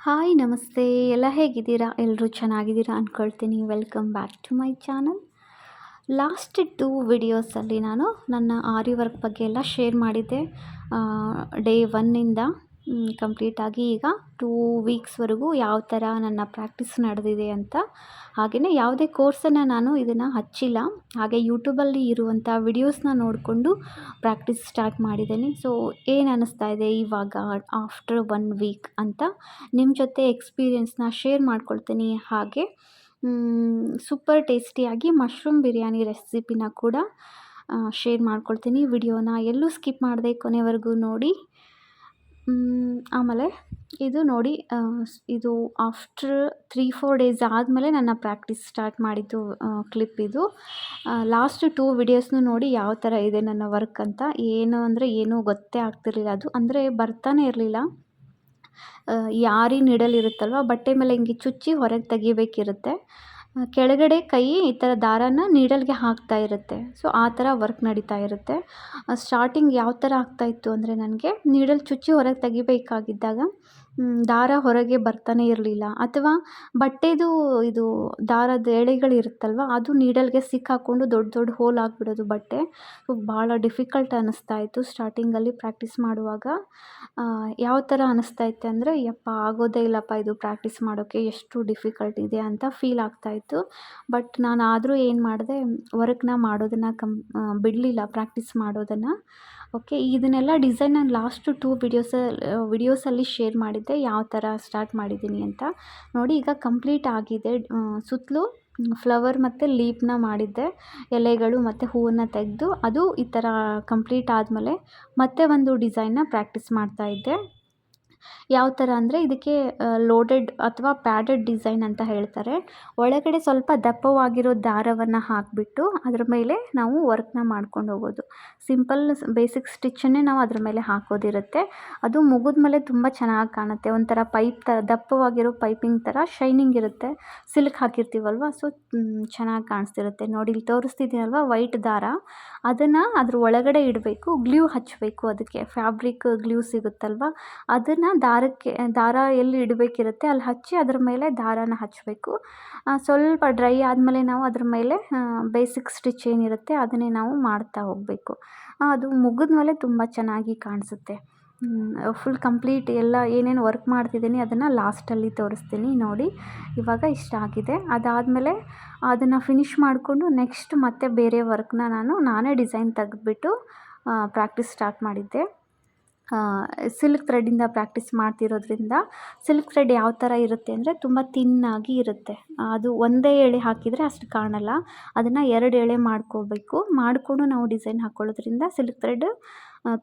Hi ನಮಸ್ತೆ. ಎಲ್ಲ ಹೇಗಿದ್ದೀರಾ? ಎಲ್ಲರೂ ಚೆನ್ನಾಗಿದ್ದೀರಾ ಅಂದ್ಕೊಳ್ತೀನಿ. Welcome back to my channel. Last 2 ವಿಡಿಯೋಸಲ್ಲಿ ನಾನು ನನ್ನ ಆರಿ ವರ್ಕ್ ಬಗ್ಗೆ ಎಲ್ಲ ಶೇರ್ ಮಾಡಿದ್ದೆ. ಡೇ 1ಇಂದ ಕಂಪ್ಲೀಟಾಗಿ ಈಗ 2 ವೀಕ್ಸ್ವರೆಗೂ ಯಾವ ಥರ ನನ್ನ ಪ್ರಾಕ್ಟೀಸ್ ನಡೆದಿದೆ ಅಂತ. ಹಾಗೆಯೇ ಯಾವುದೇ ಕೋರ್ಸನ್ನು ನಾನು ಇದನ್ನು ಹಚ್ಚಿಲ್ಲ. ಹಾಗೆ ಯೂಟ್ಯೂಬಲ್ಲಿ ಇರುವಂಥ ವಿಡಿಯೋಸ್ನ ನೋಡಿಕೊಂಡು ಪ್ರಾಕ್ಟೀಸ್ ಸ್ಟಾರ್ಟ್ ಮಾಡಿದ್ದೀನಿ. ಸೊ ಏನು ಅನ್ನಿಸ್ತಾ ಇದೆ ಇವಾಗ ಆಫ್ಟರ್ 1 ವೀಕ್ ಅಂತ ನಿಮ್ಮ ಜೊತೆ ಎಕ್ಸ್ಪೀರಿಯೆನ್ಸ್ನ ಶೇರ್ ಮಾಡ್ಕೊಳ್ತೀನಿ. ಹಾಗೆ ಸೂಪರ್ ಟೇಸ್ಟಿಯಾಗಿ ಮಶ್ರೂಮ್ ಬಿರಿಯಾನಿ ರೆಸಿಪಿನ ಕೂಡ ಶೇರ್ ಮಾಡ್ಕೊಳ್ತೀನಿ. ವಿಡಿಯೋನ ಎಲ್ಲೂ ಸ್ಕಿಪ್ ಮಾಡದೆ ಕೊನೆವರೆಗೂ ನೋಡಿ. ಆಮೇಲೆ ಇದು ನೋಡಿ, ಇದು ಆಫ್ಟರ್ 3-4 ಡೇಸ್ ಆದಮೇಲೆ ನನ್ನ ಪ್ರಾಕ್ಟೀಸ್ ಸ್ಟಾರ್ಟ್ ಮಾಡಿದ್ದು ಕ್ಲಿಪ್ ಇದು. ಲಾಸ್ಟ್ 2 ವಿಡಿಯೋಸ್ನು ನೋಡಿ ಯಾವ ಥರ ಇದೆ ನನ್ನ ವರ್ಕ್ ಅಂತ. ಏನು ಅಂದರೆ ಏನೂ ಗೊತ್ತೇ ಆಗ್ತಿರ್ಲಿಲ್ಲ. ಅದು ಅಂದರೆ ಬರ್ತಾನೆ ಇರಲಿಲ್ಲ. ಯಾರಿ ನೀಡಲ್ ಇರುತ್ತಲ್ವ, ಬಟ್ಟೆ ಮೇಲೆ ಹಿಂಗೆ ಚುಚ್ಚಿ ಹೊರಗೆ ತೆಗಿಬೇಕಿರುತ್ತೆ. ಕೆಳಗಡೆ ಕೈ ಈ ಥರ ದಾರಾನ ನೀಡಲ್ಗೆ ಹಾಕ್ತಾ ಇರುತ್ತೆ. ಸೊ ಆ ಥರ ವರ್ಕ್ ನಡೀತಾ ಇರುತ್ತೆ. ಸ್ಟಾರ್ಟಿಂಗ್ ಯಾವ ಥರ ಆಗ್ತಾಯಿತ್ತು ಅಂದರೆ, ನನಗೆ ನೀಡಲ್ ಚುಚ್ಚಿ ಹೊರಗೆ ತೆಗಿಬೇಕಾಗಿದ್ದಾಗ ದಾರ ಹೊರಗೆ ಬರ್ತಾನೆ ಇರಲಿಲ್ಲ. ಅಥವಾ ಬಟ್ಟೆದು ಇದು ದಾರದ ಎಳೆಗಳಿರುತ್ತಲ್ವ, ಅದು ನೀಡಲ್ಗೆ ಸಿಕ್ಕಾಕೊಂಡು ದೊಡ್ಡ ದೊಡ್ಡ ಹೋಲ್ ಆಗಿಬಿಡೋದು ಬಟ್ಟೆ. ಭಾಳ ಡಿಫಿಕಲ್ಟ್ ಅನ್ನಿಸ್ತಾ ಇತ್ತು ಸ್ಟಾರ್ಟಿಂಗಲ್ಲಿ ಪ್ರಾಕ್ಟೀಸ್ ಮಾಡುವಾಗ. ಯಾವ ಥರ ಅನ್ನಿಸ್ತಾ ಇತ್ತು ಅಂದರೆ, ಯಪ್ಪ ಆಗೋದೇ ಇಲ್ಲಪ್ಪ ಇದು ಪ್ರಾಕ್ಟೀಸ್ ಮಾಡೋಕ್ಕೆ, ಎಷ್ಟು ಡಿಫಿಕಲ್ಟ್ ಇದೆ ಅಂತ ಫೀಲ್ ಆಗ್ತಾಯಿತ್ತು. ಬಟ್ ನಾನು ಆದರೂ ಏನು ಮಾಡಿದೆ, ವರ್ಕ್ನ ಮಾಡೋದನ್ನು ಬಿಡಲಿಲ್ಲ, ಪ್ರಾಕ್ಟೀಸ್ ಮಾಡೋದನ್ನು. ಓಕೆ, ಇದನ್ನೆಲ್ಲ ಡಿಸೈನ್ ನಾನು ಲಾಸ್ಟ್ 2 ವಿಡಿಯೋಸಲ್ಲಿ ಶೇರ್ ಮಾಡಿದ್ದೆ, ಯಾವ ಥರ ಸ್ಟಾರ್ಟ್ ಮಾಡಿದ್ದೀನಿ ಅಂತ. ನೋಡಿ ಈಗ ಕಂಪ್ಲೀಟ್ ಆಗಿದೆ. ಸುತ್ತಲೂ ಫ್ಲವರ್ ಮತ್ತು ಲೀಫ್ನ ಮಾಡಿದ್ದೆ, ಎಲೆಗಳು ಮತ್ತು ಹೂವನ್ನು ತೆಗೆದು. ಅದು ಈ ಥರ ಕಂಪ್ಲೀಟ್ ಆದಮೇಲೆ ಮತ್ತೆ ಒಂದು ಡಿಸೈನ್ನ ಪ್ರಾಕ್ಟೀಸ್ ಮಾಡ್ತಾಯಿದ್ದೆ. ಯಾವ ಥರ ಅಂದರೆ, ಇದಕ್ಕೆ ಲೋಡೆಡ್ ಅಥವಾ ಪ್ಯಾಡೆಡ್ ಡಿಸೈನ್ ಅಂತ ಹೇಳ್ತಾರೆ. ಒಳಗಡೆ ಸ್ವಲ್ಪ ದಪ್ಪವಾಗಿರೋ ದಾರವನ್ನು ಹಾಕಿಬಿಟ್ಟು ಅದ್ರ ಮೇಲೆ ನಾವು ವರ್ಕ್ನ ಮಾಡ್ಕೊಂಡು ಹೋಗೋದು. ಸಿಂಪಲ್ ಬೇಸಿಕ್ ಸ್ಟಿಚ್ಚನ್ನೇ ನಾವು ಅದ್ರ ಮೇಲೆ ಹಾಕೋದಿರುತ್ತೆ. ಅದು ಮುಗಿದ ಮೇಲೆ ತುಂಬ ಚೆನ್ನಾಗಿ ಕಾಣುತ್ತೆ. ಒಂಥರ ಪೈಪ್ ಥರ, ದಪ್ಪವಾಗಿರೋ ಪೈಪಿಂಗ್ ಥರ ಶೈನಿಂಗ್ ಇರುತ್ತೆ. ಸಿಲ್ಕ್ ಹಾಕಿರ್ತೀವಲ್ವ, ಸೊ ಚೆನ್ನಾಗಿ ಕಾಣಿಸ್ತಿರುತ್ತೆ. ನೋಡಿ ಇಲ್ಲಿ ತೋರಿಸ್ತಿದ್ದೀನಲ್ವ, ವೈಟ್ ದಾರ, ಅದನ್ನು ಅದ್ರ ಒಳಗಡೆ ಇಡಬೇಕು. ಗ್ಲೂ ಹಚ್ಚಬೇಕು. ಅದಕ್ಕೆ ಫ್ಯಾಬ್ರಿಕ್ ಗ್ಲೂ ಸಿಗುತ್ತಲ್ವ, ಅದನ್ನು ದಾರ ಎಲ್ಲಿ ಇಡಬೇಕಿರುತ್ತೆ ಅಲ್ಲಿ ಹಚ್ಚಿ ಅದ್ರ ಮೇಲೆ ದಾರಾನ ಹಚ್ಚಬೇಕು. ಸ್ವಲ್ಪ ಡ್ರೈ ಆದಮೇಲೆ ನಾವು ಅದ್ರ ಮೇಲೆ ಬೇಸಿಕ್ ಸ್ಟಿಚ್ ಏನಿರುತ್ತೆ ಅದನ್ನೇ ನಾವು ಮಾಡ್ತಾ ಹೋಗಬೇಕು. ಅದು ಮುಗಿದ ಮೇಲೆ ತುಂಬ ಚೆನ್ನಾಗಿ ಕಾಣಿಸುತ್ತೆ. ಫುಲ್ ಕಂಪ್ಲೀಟ್ ಎಲ್ಲ ಏನೇನು ವರ್ಕ್ ಮಾಡ್ತಿದ್ದೀನಿ ಅದನ್ನು ಲಾಸ್ಟಲ್ಲಿ ತೋರಿಸ್ತೀನಿ. ನೋಡಿ ಇವಾಗ ಇಷ್ಟ ಆಗಿದೆ. ಅದಾದಮೇಲೆ ಅದನ್ನು ಫಿನಿಷ್ ಮಾಡಿಕೊಂಡು ನೆಕ್ಸ್ಟ್ ಮತ್ತೆ ಬೇರೆ ವರ್ಕ್ನ ನಾನೇ ಡಿಸೈನ್ ತೆಗೆದ್ಬಿಟ್ಟು ಪ್ರಾಕ್ಟೀಸ್ ಸ್ಟಾರ್ಟ್ ಮಾಡಿದ್ದೆ. ಸಿಲ್ಕ್ ಥ್ರೆಡ್ಡಿಂದ ಪ್ರಾಕ್ಟೀಸ್ ಮಾಡ್ತಿರೋದ್ರಿಂದ, ಸಿಲ್ಕ್ ಥ್ರೆಡ್ ಯಾವ ಥರ ಇರುತ್ತೆ ಅಂದರೆ ತುಂಬ ತಿನ್ನಾಗಿ ಇರುತ್ತೆ. ಅದು ಒಂದೇ ಎಳೆ ಹಾಕಿದರೆ ಅಷ್ಟು ಕಾಣಲ್ಲ. ಅದನ್ನು 2 ಎಳೆ ಮಾಡ್ಕೋಬೇಕು. ಮಾಡಿಕೊಂಡು ನಾವು ಡಿಸೈನ್ ಹಾಕ್ಕೊಳ್ಳೋದ್ರಿಂದ ಸಿಲ್ಕ್ ಥ್ರೆಡ್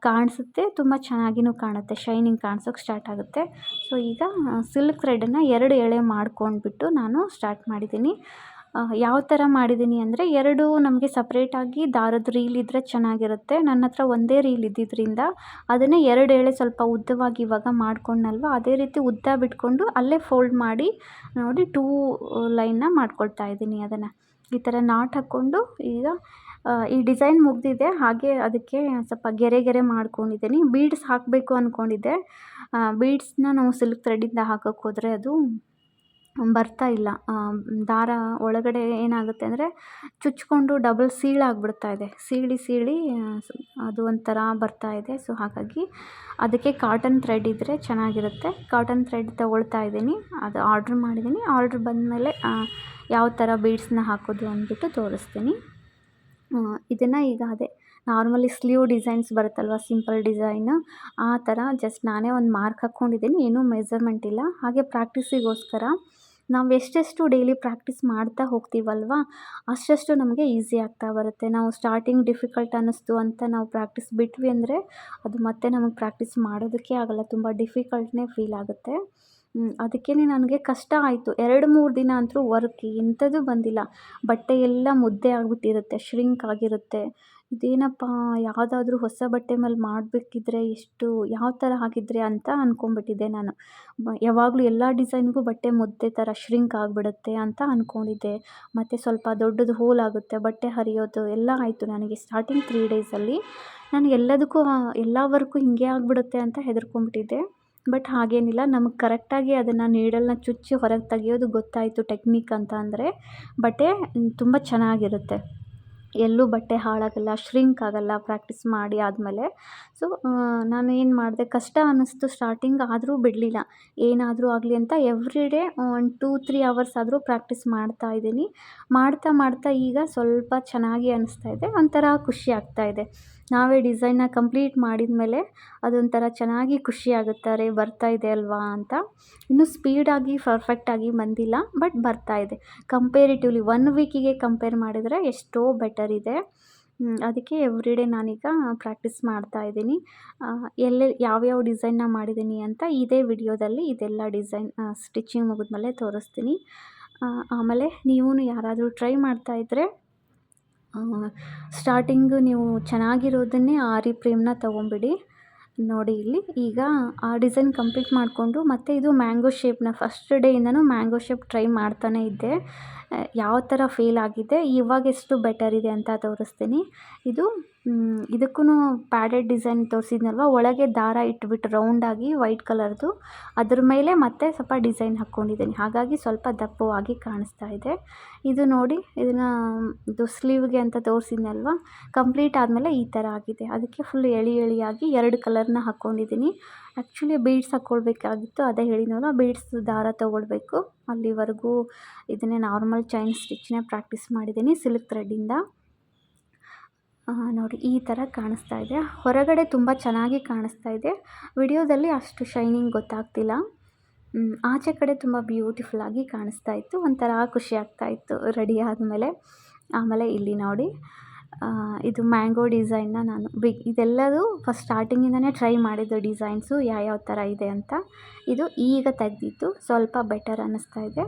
ಕಾಣಿಸುತ್ತೆ, ತುಂಬ ಚೆನ್ನಾಗಿಯೂ ಕಾಣುತ್ತೆ, ಶೈನಿಂಗ್ ಕಾಣಿಸೋಕ್ಕೆ ಸ್ಟಾರ್ಟ್ ಆಗುತ್ತೆ. ಸೊ ಈಗ ಸಿಲ್ಕ್ ಥ್ರೆಡನ್ನು 2 ಎಳೆ ಮಾಡ್ಕೊಂಡ್ಬಿಟ್ಟು ನಾನು ಸ್ಟಾರ್ಟ್ ಮಾಡಿದ್ದೀನಿ. ಯಾವ ಥರ ಮಾಡಿದ್ದೀನಿ ಅಂದರೆ, 2 ನಮಗೆ ಸಪ್ರೇಟಾಗಿ ದಾರದ ರೀಲ್ ಇದ್ದರೆ ಚೆನ್ನಾಗಿರುತ್ತೆ. ನನ್ನ ಹತ್ರ ಒಂದೇ ರೀಲ್ ಇದ್ದಿದ್ದರಿಂದ ಅದನ್ನೇ 2 ಎಳೆ ಸ್ವಲ್ಪ ಉದ್ದವಾಗಿ ಇವಾಗ ಮಾಡ್ಕೊಂಡ್ನಲ್ವ, ಅದೇ ರೀತಿ ಉದ್ದ ಬಿಟ್ಕೊಂಡು ಅಲ್ಲೇ ಫೋಲ್ಡ್ ಮಾಡಿ ನೋಡಿ 2 ಲೈನ್ನ ಮಾಡ್ಕೊಳ್ತಾ ಇದ್ದೀನಿ. ಅದನ್ನು ಈ ಥರ ನಾಟ್ ಹಾಕ್ಕೊಂಡು ಈಗ ಈ ಡಿಸೈನ್ ಮುಗಿದಿದೆ. ಹಾಗೆ ಅದಕ್ಕೆ ಸ್ವಲ್ಪ ಗೆರೆ ಮಾಡ್ಕೊಂಡಿದ್ದೀನಿ. ಬೀಡ್ಸ್ ಹಾಕಬೇಕು ಅಂದ್ಕೊಂಡಿದ್ದೆ. ಬೀಡ್ಸ್ನ ನಾವು ಸಿಲ್ಕ್ ಥ್ರೆಡ್ಡಿಂದ ಹಾಕೋಕ್ಕೆ ಹೋದರೆ ಅದು ಬರ್ತಾ ಇಲ್ಲ. ದಾರ ಒಳಗಡೆ ಏನಾಗುತ್ತೆ ಅಂದರೆ ಚುಚ್ಕೊಂಡು ಡಬಲ್ ಸೀಳಾಗ್ಬಿಡ್ತಾ ಇದೆ. ಸೀಳಿ ಅದು ಒಂಥರ ಬರ್ತಾ ಇದೆ. ಸೊ ಹಾಗಾಗಿ ಅದಕ್ಕೆ ಕಾಟನ್ ಥ್ರೆಡ್ ಇದ್ದರೆ ಚೆನ್ನಾಗಿರುತ್ತೆ. ಕಾಟನ್ ಥ್ರೆಡ್ ತಗೊಳ್ತಾ ಇದ್ದೀನಿ. ಅದು ಆರ್ಡ್ರ್ ಮಾಡಿದ್ದೀನಿ. ಆರ್ಡ್ರ್ ಬಂದಮೇಲೆ ಯಾವ ಥರ ಬೀಡ್ಸ್ನ ಹಾಕೋದು ಅಂದ್ಬಿಟ್ಟು ತೋರಿಸ್ತೀನಿ. ಇದನ್ನು ಈಗ ಅದೇ ನಾರ್ಮಲಿ ಸ್ಲೀವ್ ಡಿಸೈನ್ಸ್ ಬರುತ್ತಲ್ವ, ಸಿಂಪಲ್ ಡಿಸೈನು, ಆ ಥರ ಜಸ್ಟ್ ನಾನೇ ಒಂದು ಮಾರ್ಕ್ ಹಾಕ್ಕೊಂಡಿದ್ದೀನಿ. ಏನೂ ಮೆಸರ್ಮೆಂಟ್ ಇಲ್ಲ. ಹಾಗೆ ಪ್ರಾಕ್ಟೀಸಿಗೋಸ್ಕರ ನಾವು ಎಷ್ಟೆಷ್ಟು ಡೈಲಿ ಪ್ರಾಕ್ಟೀಸ್ ಮಾಡ್ತಾ ಹೋಗ್ತೀವಲ್ವ, ಅಷ್ಟು ನಮಗೆ ಈಸಿ ಆಗ್ತಾ ಬರುತ್ತೆ. ನಾವು ಸ್ಟಾರ್ಟಿಂಗ್ ಡಿಫಿಕಲ್ಟ್ ಅನ್ನಿಸ್ತು ಅಂತ ನಾವು ಪ್ರಾಕ್ಟೀಸ್ ಬಿಟ್ವಿ ಅಂದರೆ ಅದು ಮತ್ತೆ ನಮಗೆ ಪ್ರಾಕ್ಟೀಸ್ ಮಾಡೋದಕ್ಕೆ ಆಗೋಲ್ಲ. ತುಂಬ ಡಿಫಿಕಲ್ಟ್ನೇ ಫೀಲ್ ಆಗುತ್ತೆ. ಅದಕ್ಕೇ ನನಗೆ ಕಷ್ಟ ಆಯಿತು. 2-3 ದಿನ ಅಂತೂ ವರ್ಕ್ ಎಂಥದ್ದು ಬಂದಿಲ್ಲ. ಬಟ್ಟೆ ಎಲ್ಲ ಮುದ್ದೆ ಆಗಿಬಿಟ್ಟಿರುತ್ತೆ, ಶ್ರಿಂಕ್ ಆಗಿರುತ್ತೆ. ಇದೇನಪ್ಪ, ಯಾವುದಾದ್ರೂ ಹೊಸ ಬಟ್ಟೆ ಮೇಲೆ ಮಾಡಬೇಕಿದ್ರೆ ಯಾವ ಥರ ಹಾಕಿದರೆ ಅಂತ ಅಂದ್ಕೊಂಡ್ಬಿಟ್ಟಿದ್ದೆ ನಾನು. ಯಾವಾಗಲೂ ಎಲ್ಲ ಡಿಸೈನ್ಗೂ ಬಟ್ಟೆ ಮುದ್ದೆ ಥರ ಶ್ರಿಂಕ್ ಆಗಿಬಿಡುತ್ತೆ ಅಂತ ಅಂದ್ಕೊಂಡಿದ್ದೆ. ಮತ್ತು ಸ್ವಲ್ಪ ದೊಡ್ಡದು ಹೋಲ್ ಆಗುತ್ತೆ, ಬಟ್ಟೆ ಹರಿಯೋದು ಎಲ್ಲ ಆಯಿತು ನನಗೆ ಸ್ಟಾರ್ಟಿಂಗ್ 3 ಡೇಸಲ್ಲಿ. ನಾನು ಎಲ್ಲದಕ್ಕೂ ಎಲ್ಲ ವರ್ಕು ಹಿಂಗೆ ಆಗಿಬಿಡುತ್ತೆ ಅಂತ ಹೆದರ್ಕೊಂಡ್ಬಿಟ್ಟಿದ್ದೆ. ಬಟ್ ಹಾಗೇನಿಲ್ಲ, ನಮಗೆ ಕರೆಕ್ಟಾಗಿ ಅದನ್ನು ನೀಡಲ್ನ ಚುಚ್ಚಿ ಹೊರಗೆ ತೆಗಿಯೋದು ಗೊತ್ತಾಯಿತು ಟೆಕ್ನಿಕ್ ಅಂತ ಅಂದರೆ ಬಟ್ಟೆ ತುಂಬ ಚೆನ್ನಾಗಿರುತ್ತೆ. ಎಲ್ಲೂ ಬಟ್ಟೆ ಹಾಳಾಗಲ್ಲ, ಶ್ರಿಂಕ್ ಆಗಲ್ಲ ಪ್ರಾಕ್ಟೀಸ್ ಮಾಡಿ ಆದಮೇಲೆ. ಸೊ ನಾನು ಏನು ಮಾಡಿದೆ, ಕಷ್ಟ ಅನ್ನಿಸ್ತು ಸ್ಟಾರ್ಟಿಂಗ್, ಆದರೂ ಬಿಡಲಿಲ್ಲ. ಏನಾದರೂ ಆಗಲಿ ಅಂತ ಎವ್ರಿ ಡೇ ಒಂದು 2-3 ಅವರ್ಸ್ ಆದರೂ ಪ್ರಾಕ್ಟೀಸ್ ಮಾಡ್ತಾಯಿದ್ದೀನಿ. ಮಾಡ್ತಾ ಈಗ ಸ್ವಲ್ಪ ಚೆನ್ನಾಗಿ ಅನ್ನಿಸ್ತಾ ಇದೆ, ಒಂಥರ ಖುಷಿ ಆಗ್ತಾಯಿದೆ. ನಾವೇ ಡಿಸೈನ್ನ ಕಂಪ್ಲೀಟ್ ಮಾಡಿದ ಮೇಲೆ ಅದೊಂಥರ ಚೆನ್ನಾಗಿ ಖುಷಿ ಆಗುತ್ತೆ, ಅರೆ ಬರ್ತಾ ಇದೆ ಅಲ್ವಾ ಅಂತ. ಇನ್ನೂ ಸ್ಪೀಡಾಗಿ ಪರ್ಫೆಕ್ಟಾಗಿ ಬಂದಿಲ್ಲ, ಬಟ್ ಬರ್ತಾ ಇದೆ. ಕಂಪೇರಿಟಿವ್ಲಿ 1 ವೀಕಿಗೆ ಕಂಪೇರ್ ಮಾಡಿದರೆ ಎಷ್ಟೋ ಬೆಟರ್ ಇದೆ. ಅದಕ್ಕೆ ಎವ್ರಿ ಡೇ ನಾನೀಗ ಪ್ರಾಕ್ಟೀಸ್ ಮಾಡ್ತಾಯಿದ್ದೀನಿ. ಎಲ್ಲೆಲ್ಲಿ ಯಾವ್ಯಾವ ಡಿಸೈನ್ನ ಮಾಡಿದ್ದೀನಿ ಅಂತ ಇದೇ ವಿಡಿಯೋದಲ್ಲಿ ಇದೆಲ್ಲ ಡಿಸೈನ್ ಸ್ಟಿಚಿಂಗ್ ಮುಗಿದ್ಮೇಲೆ ತೋರಿಸ್ತೀನಿ. ಆಮೇಲೆ ನೀವೂ ಯಾರಾದರೂ ಟ್ರೈ ಮಾಡ್ತಾಯಿದ್ರೆ ಸ್ಟಾರ್ಟಿಂಗು ನೀವು ಚೆನ್ನಾಗಿರೋದನ್ನೇ ಆರಿ ಫ್ರೇಮ್ನ ತೊಗೊಂಬಿಡಿ. ನೋಡಿ ಇಲ್ಲಿ ಈಗ ಆ ಡಿಸೈನ್ ಕಂಪ್ಲೀಟ್ ಮಾಡಿಕೊಂಡು ಮತ್ತು ಇದು ಮ್ಯಾಂಗೋ ಶೇಪ್ನ ಫಸ್ಟ್ ಡೇಯಿಂದನೂ ಮ್ಯಾಂಗೋ ಶೇಪ್ ಟ್ರೈ ಮಾಡ್ತಾನೇ ಇದ್ದೆ. ಯಾವ ಥರ ಫೇಲ್ ಆಗಿದೆ, ಇವಾಗ ಎಷ್ಟು ಬೆಟರ್ ಇದೆ ಅಂತ ತೋರಿಸ್ತೀನಿ. ಇದಕ್ಕೂ ಪ್ಯಾಡೆಡ್ ಡಿಸೈನ್ ತೋರಿಸಿದ್ನಲ್ವ, ಒಳಗೆ ದಾರ ಇಟ್ಬಿಟ್ಟು ರೌಂಡಾಗಿ ವೈಟ್ ಕಲರ್ದು ಅದ್ರ ಮೇಲೆ ಮತ್ತೆ ಸ್ವಲ್ಪ ಡಿಸೈನ್ ಹಾಕ್ಕೊಂಡಿದ್ದೀನಿ, ಹಾಗಾಗಿ ಸ್ವಲ್ಪ ದಪ್ಪವಾಗಿ ಕಾಣಿಸ್ತಾ ಇದೆ. ಇದು ನೋಡಿ, ಇದು ಸ್ಲೀವ್ಗೆ ಅಂತ ತೋರಿಸಿದ್ನಲ್ವ, ಕಂಪ್ಲೀಟ್ ಆದಮೇಲೆ ಈ ಥರ ಆಗಿದೆ. ಅದಕ್ಕೆ ಫುಲ್ ಎಳೆಯಾಗಿ 2 ಕಲರ್ನ ಹಾಕ್ಕೊಂಡಿದ್ದೀನಿ. ಆ್ಯಕ್ಚುಲಿ ಬೀಡ್ಸ್ ಹಾಕ್ಕೊಳ್ಬೇಕಾಗಿತ್ತು, ಅದೇ ಹೇಳಿದ್ನಲ್ಲ, ಬೀಡ್ಸ್ ದಾರ ತೊಗೊಳ್ಬೇಕು. ಅಲ್ಲಿವರೆಗೂ ಇದನ್ನೇ ನಾರ್ಮಲ್ ಚೈನ್ ಸ್ಟಿಚ್ನೇ ಪ್ರಾಕ್ಟೀಸ್ ಮಾಡಿದ್ದೀನಿ ಸಿಲ್ಕ್ ಥ್ರೆಡ್ಡಿಂದ. ನೋಡಿ ಈ ಥರ ಕಾಣಿಸ್ತಾ ಇದೆ. ಹೊರಗಡೆ ತುಂಬ ಚೆನ್ನಾಗಿ ಕಾಣಿಸ್ತಾ ಇದೆ, ವಿಡಿಯೋದಲ್ಲಿ ಅಷ್ಟು ಶೈನಿಂಗ್ ಗೊತ್ತಾಗ್ತಿಲ್ಲ. ಆಚೆ ಕಡೆ ತುಂಬ ಬ್ಯೂಟಿಫುಲ್ಲಾಗಿ ಕಾಣಿಸ್ತಾ ಇತ್ತು, ಒಂಥರ ಖುಷಿ ಆಗ್ತಾಯಿತ್ತು ರೆಡಿ ಆದಮೇಲೆ. ಆಮೇಲೆ ಇಲ್ಲಿ ನೋಡಿ, ಇದು ಮ್ಯಾಂಗೋ ಡಿಸೈನ್ನ ನಾನು ಇದೆಲ್ಲದೂ ಫಸ್ಟ್ ಸ್ಟಾರ್ಟಿಂಗಿಂದನೇ ಟ್ರೈ ಮಾಡಿದ್ದು ಡಿಸೈನ್ಸು ಯಾವ್ಯಾವ ಥರ ಇದೆ ಅಂತ. ಇದು ಈಗ ತೆಗೆದಿದ್ದು ಸ್ವಲ್ಪ ಬೆಟರ್ ಅನ್ನಿಸ್ತಾ ಇದೆ.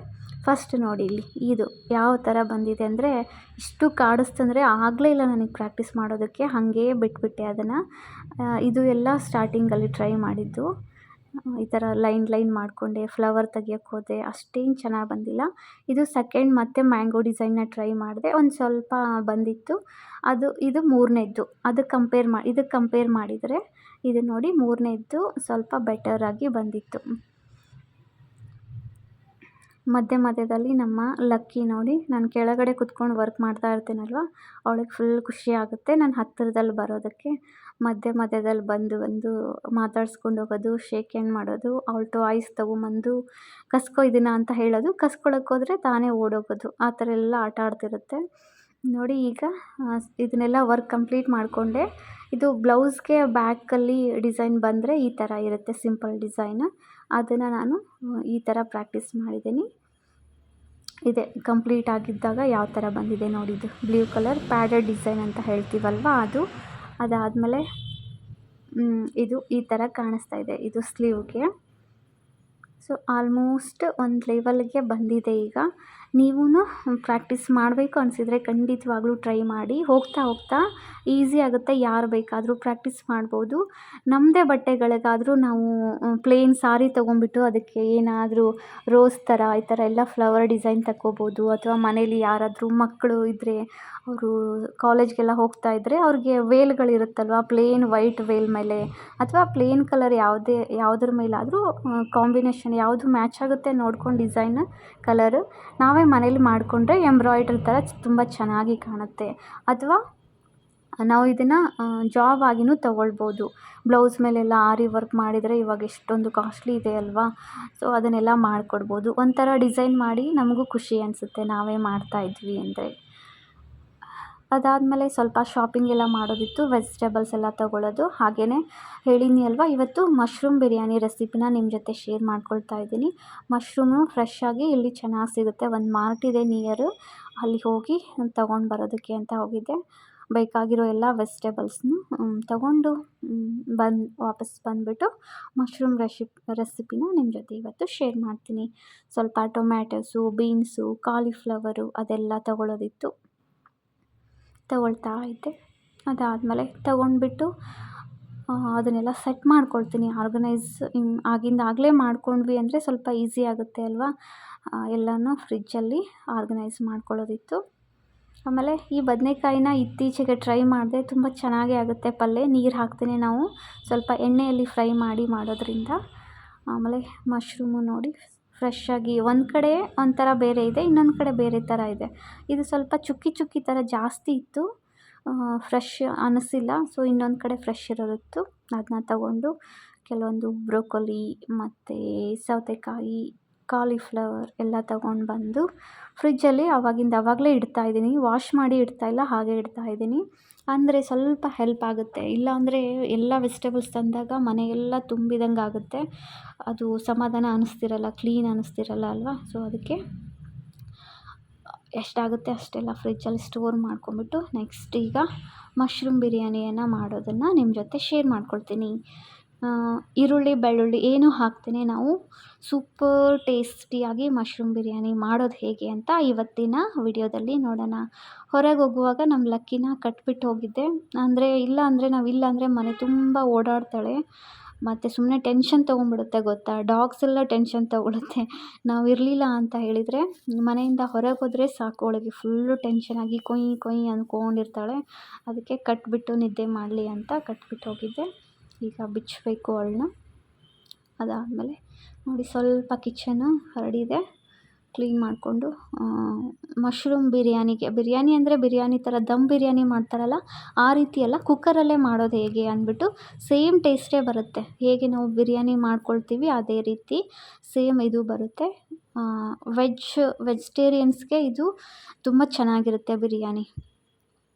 ಫಸ್ಟ್ ನೋಡಿ ಇಲ್ಲಿ ಇದು ಯಾವ ಥರ ಬಂದಿದೆ ಅಂದರೆ, ಇಷ್ಟು ಕಾಡಿಸ್ತಂದರೆ ಆಗಲೇ ಇಲ್ಲ ನನಗೆ ಪ್ರಾಕ್ಟೀಸ್ ಮಾಡೋದಕ್ಕೆ, ಹಾಗೇ ಬಿಟ್ಬಿಟ್ಟೆ ಅದನ್ನು. ಇದು ಎಲ್ಲ ಸ್ಟಾರ್ಟಿಂಗಲ್ಲಿ ಟ್ರೈ ಮಾಡಿದ್ದು. ಈ ಥರ ಲೈನ್ ಮಾಡಿಕೊಂಡೆ, ಫ್ಲವರ್ ತೆಗಿಯೋಕ್ಕೆ ಹೋದೆ, ಅಷ್ಟೇನು ಚೆನ್ನಾಗಿ ಬಂದಿಲ್ಲ. ಇದು ಸೆಕೆಂಡ್ ಮತ್ತೆ ಮ್ಯಾಂಗೋ ಡಿಸೈನ್ನ ಟ್ರೈ ಮಾಡಿದೆ, ಒಂದು ಸ್ವಲ್ಪ ಬಂದಿತ್ತು. ಇದು ಮೂರನೇದ್ದು, ಇದಕ್ಕೆ ಕಂಪೇರ್ ಮಾಡಿದರೆ ಇದು ನೋಡಿ ಮೂರನೇದ್ದು ಸ್ವಲ್ಪ ಬೆಟರಾಗಿ ಬಂದಿತ್ತು. ಮಧ್ಯದಲ್ಲಿ ನಮ್ಮ ಲಕ್ಕಿ ನೋಡಿ, ನಾನು ಕೆಳಗಡೆ ಕುತ್ಕೊಂಡು ವರ್ಕ್ ಮಾಡ್ತಾ ಇರ್ತೀನಲ್ವ, ಅವಳಿಗೆ ಫುಲ್ ಖುಷಿ ಆಗುತ್ತೆ ನಾನು ಹತ್ತಿರದಲ್ಲಿ ಬರೋದಕ್ಕೆ. ಮಧ್ಯದಲ್ಲಿ ಬಂದು ಮಾತಾಡ್ಸ್ಕೊಂಡು ಹೋಗೋದು, ಶೇಕ್ ಹ್ಯಾಂಡ್ ಮಾಡೋದು, ಅವಳ ಟಾಯ್ಸ್ ತೊಗೊಂಬಂದು ಕಸ್ಕೊ ಇದನ್ನು ಅಂತ ಹೇಳೋದು, ಕಸ್ಕೊಳಕ್ಕೆ ಹೋದರೆ ತಾನೇ ಓಡೋಗೋದು, ಆ ಥರ ಎಲ್ಲ ಆಟ ಆಡ್ತಿರುತ್ತೆ. ನೋಡಿ ಈಗ ಇದನ್ನೆಲ್ಲ ವರ್ಕ್ ಕಂಪ್ಲೀಟ್ ಮಾಡಿಕೊಂಡೆ. ಇದು ಬ್ಲೌಸ್ಗೆ ಬ್ಯಾಕಲ್ಲಿ ಡಿಸೈನ್ ಬಂದರೆ ಈ ಥರ ಇರುತ್ತೆ, ಸಿಂಪಲ್ ಡಿಸೈನ್. ಅದನ್ನು ನಾನು ಈ ಥರ ಪ್ರಾಕ್ಟೀಸ್ ಮಾಡಿದ್ದೀನಿ. ಇದೆ ಕಂಪ್ಲೀಟ್ ಆಗಿದ್ದಾಗ ಯಾವ ಥರ ಬಂದಿದೆ ನೋಡಿದ್ದು, ಬ್ಲೂ ಕಲರ್ ಪ್ಯಾಡೆಡ್ ಡಿಸೈನ್ ಅಂತ ಹೇಳ್ತೀವಲ್ವ ಅದು. ಅದಾದಮೇಲೆ ಇದು ಈ ಥರ ಕಾಣಿಸ್ತಾ ಇದೆ, ಇದು ಸ್ಲೀವ್ಗೆ. ಸೊ ಆಲ್ಮೋಸ್ಟ್ ಒಂದು ಲೆವೆಲ್ಗೆ ಬಂದಿದೆ. ಈಗ ನೀವೂ ಪ್ರಾಕ್ಟೀಸ್ ಮಾಡಬೇಕು ಅನಿಸಿದರೆ ಖಂಡಿತವಾಗ್ಲೂ ಟ್ರೈ ಮಾಡಿ. ಹೋಗ್ತಾ ಈಸಿ ಆಗುತ್ತೆ, ಯಾರು ಬೇಕಾದರೂ ಪ್ರಾಕ್ಟೀಸ್ ಮಾಡ್ಬೋದು. ನಮ್ಮದೇ ಬಟ್ಟೆಗಳಿಗಾದರೂ ನಾವು ಪ್ಲೇನ್ ಸಾರಿ ತೊಗೊಂಬಿಟ್ಟು ಅದಕ್ಕೆ ಏನಾದರೂ ರೋಸ್ ಥರ ಈ ಥರ ಎಲ್ಲ ಫ್ಲವರ್ ಡಿಸೈನ್ ತಗೋಬೋದು. ಅಥವಾ ಮನೇಲಿ ಯಾರಾದರೂ ಮಕ್ಕಳು ಇದ್ದರೆ, ಅವರು ಕಾಲೇಜ್ಗೆಲ್ಲ ಹೋಗ್ತಾ ಇದ್ದರೆ ಅವ್ರಿಗೆ ವೇಲ್ಗಳಿರುತ್ತಲ್ವ, ಪ್ಲೇನ್ ವೈಟ್ ವೇಲ್ ಮೇಲೆ ಅಥವಾ ಪ್ಲೇನ್ ಕಲರ್ ಯಾವುದ್ರ ಮೇಲಾದರೂ ಕಾಂಬಿನೇಷನ್ ಯಾವುದು ಮ್ಯಾಚ್ ಆಗುತ್ತೆ ನೋಡ್ಕೊಂಡು ಡಿಸೈನ್ ಕಲರು ನಾವೇ ಮನೇಲಿ ಮಾಡಿಕೊಂಡ್ರೆ ಎಂಬ್ರಾಯ್ಡ್ರಿ ಥರ ತುಂಬ ಚೆನ್ನಾಗಿ ಕಾಣುತ್ತೆ. ಅಥವಾ ನಾವು ಇದನ್ನು ಜಾಬ್ ಆಗಿನೂ ತೊಗೊಳ್ಬೋದು. ಬ್ಲೌಸ್ ಮೇಲೆಲ್ಲ ಆರಿ ವರ್ಕ್ ಮಾಡಿದರೆ ಇವಾಗ ಎಷ್ಟೊಂದು ಕಾಸ್ಟ್ಲಿ ಇದೆ ಅಲ್ವಾ, ಸೊ ಅದನ್ನೆಲ್ಲ ಮಾಡಿಕೊಡ್ಬೋದು. ಒಂಥರ ಡಿಸೈನ್ ಮಾಡಿ ನಮಗೂ ಖುಷಿ ಅನಿಸುತ್ತೆ ನಾವೇ ಮಾಡ್ತಾಯಿದ್ವಿ ಅಂದರೆ. ಅದಾದಮೇಲೆ ಸ್ವಲ್ಪ ಶಾಪಿಂಗ್ ಎಲ್ಲ ಮಾಡೋದಿತ್ತು, ವೆಜಿಟೇಬಲ್ಸ್ ಎಲ್ಲ ತೊಗೊಳ್ಳೋದು. ಹಾಗೆಯೇ ಹೇಳಿದ್ನಿ ಅಲ್ವಾ, ಇವತ್ತು ಮಶ್ರೂಮ್ ಬಿರಿಯಾನಿ ರೆಸಿಪಿನ ನಿಮ್ಮ ಜೊತೆ ಶೇರ್ ಮಾಡ್ಕೊಳ್ತಾ ಇದ್ದೀನಿ. ಮಶ್ರೂಮು ಫ್ರೆಶ್ ಆಗಿ ಇಲ್ಲಿ ಚೆನ್ನಾಗಿ ಸಿಗುತ್ತೆ, ಒಂದು ಮಾರ್ಟ್ ಇದೆ ನಿಯರು, ಅಲ್ಲಿ ಹೋಗಿ ತೊಗೊಂಡು ಬರೋದಕ್ಕೆ ಅಂತ ಹೋಗಿದ್ದೆ. ಬೇಕಾಗಿರೋ ಎಲ್ಲ ವೆಜಿಟೇಬಲ್ಸ್ನು ತೊಗೊಂಡು ವಾಪಸ್ ಬಂದುಬಿಟ್ಟು ಮಶ್ರೂಮ್ ರೆಸಿಪಿನ ನಿಮ್ಮ ಜೊತೆ ಇವತ್ತು ಶೇರ್ ಮಾಡ್ತೀನಿ. ಸ್ವಲ್ಪ ಟೊಮ್ಯಾಟೋಸು, ಬೀನ್ಸು, ಕಾಲಿಫ್ಲವರು ಅದೆಲ್ಲ ತೊಗೊಳ್ಳೋದಿತ್ತು, ತೊಗೊಳ್ತಾ ಇದ್ದೆ. ಅದಾದಮೇಲೆ ತೊಗೊಂಡ್ಬಿಟ್ಟು ಅದನ್ನೆಲ್ಲ ಸೆಟ್ ಮಾಡ್ಕೊಳ್ತೀನಿ. ಆರ್ಗನೈಸ್ ಆಗಿಂದಾಗಲೇ ಮಾಡ್ಕೊಂಡ್ವಿ ಅಂದರೆ ಸ್ವಲ್ಪ ಈಸಿ ಆಗುತ್ತೆ ಅಲ್ವಾ, ಎಲ್ಲನೂ ಫ್ರಿಜ್ಜಲ್ಲಿ ಆರ್ಗನೈಸ್ ಮಾಡ್ಕೊಳ್ಳೋದಿತ್ತು. ಆಮೇಲೆ ಈ ಬದನೆಕಾಯಿನ ಇತ್ತೀಚೆಗೆ ಟ್ರೈ ಮಾಡಿದೆ, ತುಂಬ ಚೆನ್ನಾಗೇ ಆಗುತ್ತೆ ಪಲ್ಯ. ನೀರು ಹಾಕ್ತೀನಿ ನಾವು ಸ್ವಲ್ಪ ಎಣ್ಣೆಯಲ್ಲಿ ಫ್ರೈ ಮಾಡೋದ್ರಿಂದ. ಆಮೇಲೆ ಮಶ್ರೂಮು ನೋಡಿ ಫ್ರೆಶ್ ಆಗಿ ಒಂದು ಕಡೆ ಒಂಥರ ಬೇರೆ ಇದೆ, ಇನ್ನೊಂದು ಕಡೆ ಬೇರೆ ಥರ ಇದೆ. ಇದು ಸ್ವಲ್ಪ ಚುಕ್ಕಿ ಚುಕ್ಕಿ ಥರ ಜಾಸ್ತಿ ಇತ್ತು, ಫ್ರೆಶ್ ಅನ್ನಿಸಿಲ್ಲ. ಸೊ ಇನ್ನೊಂದು ಕಡೆ ಫ್ರೆಶ್ ಇರೋದಿತ್ತು, ಅದನ್ನ ತಗೊಂಡು ಕೆಲವೊಂದು ಬ್ರೋಕೊಲಿ ಮತ್ತು ಸೌತೆಕಾಯಿ, ಕಾಲಿಫ್ಲವರ್ ಎಲ್ಲ ತಗೊಂಡು ಬಂದು ಫ್ರಿಜ್ಜಲ್ಲಿ ಆವಾಗಲೇ ಇಡ್ತಾಯಿದ್ದೀನಿ. ವಾಶ್ ಮಾಡಿ ಇಡ್ತಾಯಿಲ್ಲ, ಹಾಗೆ ಇಡ್ತಾಯಿದ್ದೀನಿ. ಅಂದರೆ ಸ್ವಲ್ಪ ಹೆಲ್ಪ್ ಆಗುತ್ತೆ. ಇಲ್ಲಾಂದರೆ ಎಲ್ಲ ವೆಜಿಟೇಬಲ್ಸ್ ತಂದಾಗ ಮನೆಯೆಲ್ಲ ತುಂಬಿದಂಗೆ ಆಗುತ್ತೆ, ಅದು ಸಮಾಧಾನ ಅನ್ನಿಸ್ತಿರಲ್ಲ, ಕ್ಲೀನ್ ಅನ್ನಿಸ್ತಿರಲ್ಲ ಅಲ್ವಾ. ಸೊ ಅದಕ್ಕೆ ಎಷ್ಟಾಗುತ್ತೆ ಅಷ್ಟೆಲ್ಲ ಫ್ರಿಜ್ಜಲ್ಲಿ ಸ್ಟೋರ್ ಮಾಡ್ಕೊಂಬಿಟ್ಟು ನೆಕ್ಸ್ಟ್ ಈಗ ಮಶ್ರೂಮ್ ಬಿರಿಯಾನಿಯನ್ನು ಮಾಡೋದನ್ನು ನಿಮ್ಮ ಜೊತೆ ಶೇರ್ ಮಾಡ್ಕೊಳ್ತೀನಿ. ಈರುಳ್ಳಿ ಬೆಳ್ಳುಳ್ಳಿ ಏನೂ ಹಾಕ್ತೇನೆ ನಾವು ಸೂಪರ್ ಟೇಸ್ಟಿಯಾಗಿ ಮಶ್ರೂಮ್ ಬಿರಿಯಾನಿ ಮಾಡೋದು ಹೇಗೆ ಅಂತ ಇವತ್ತಿನ ವಿಡಿಯೋದಲ್ಲಿ ನೋಡೋಣ. ಹೊರಗೆ ಹೋಗುವಾಗ ನಮ್ಮ ಲಕ್ಕಿನ ಕಟ್ಬಿಟ್ಟು ಹೋಗಿದ್ದೆ. ಅಂದರೆ ನಾವಿಲ್ಲ ಮನೆ ತುಂಬ ಓಡಾಡ್ತಾಳೆ, ಮತ್ತು ಸುಮ್ಮನೆ ಟೆನ್ಷನ್ ತೊಗೊಂಡ್ಬಿಡುತ್ತೆ ಗೊತ್ತಾ. ಡಾಗ್ಸ್ ಎಲ್ಲ ಟೆನ್ಷನ್ ತೊಗೊಳುತ್ತೆ. ನಾವು ಇರಲಿಲ್ಲ ಅಂತ ಹೇಳಿದರೆ, ಮನೆಯಿಂದ ಹೊರಗೆ ಹೋದರೆ ಸಾಕು, ಅವಳಿಗೆ ಫುಲ್ಲು ಟೆನ್ಷನಾಗಿ ಕೊಯ್ ಕೊಯ್ ಅಂದ್ಕೊಂಡಿರ್ತಾಳೆ. ಅದಕ್ಕೆ ಕಟ್ಬಿಟ್ಟು ನಿದ್ದೆ ಮಾಡಲಿ ಅಂತ ಕಟ್ಬಿಟ್ಟು ಹೋಗಿದ್ದೆ. ಈಗ ಬಿಚ್ಚಬೇಕು ಅವಳನ್ನ. ಅದಾದಮೇಲೆ ನೋಡಿ ಸ್ವಲ್ಪ ಕಿಚನು ಹರಡಿದೆ, ಕ್ಲೀನ್ ಮಾಡಿಕೊಂಡು ಮಶ್ರೂಮ್ ಬಿರಿಯಾನಿ ಅಂದರೆ ಬಿರಿಯಾನಿ ಥರ ದಮ್ ಬಿರಿಯಾನಿ ಮಾಡ್ತಾರಲ್ಲ ಆ ರೀತಿ ಅಲ್ಲ, ಕುಕ್ಕರಲ್ಲೇ ಮಾಡೋದು ಹೇಗೆ ಅಂದ್ಬಿಟ್ಟು ಸೇಮ್ ಟೇಸ್ಟೇ ಬರುತ್ತೆ. ಹೇಗೆ ನಾವು ಬಿರಿಯಾನಿ ಮಾಡ್ಕೊಳ್ತೀವಿ ಅದೇ ರೀತಿ ಸೇಮ್ ಇದು ಬರುತ್ತೆ. ವೆಜಿಟೇರಿಯನ್ಸ್ಗೆ ಇದು ತುಂಬ ಚೆನ್ನಾಗಿರುತ್ತೆ ಬಿರಿಯಾನಿ.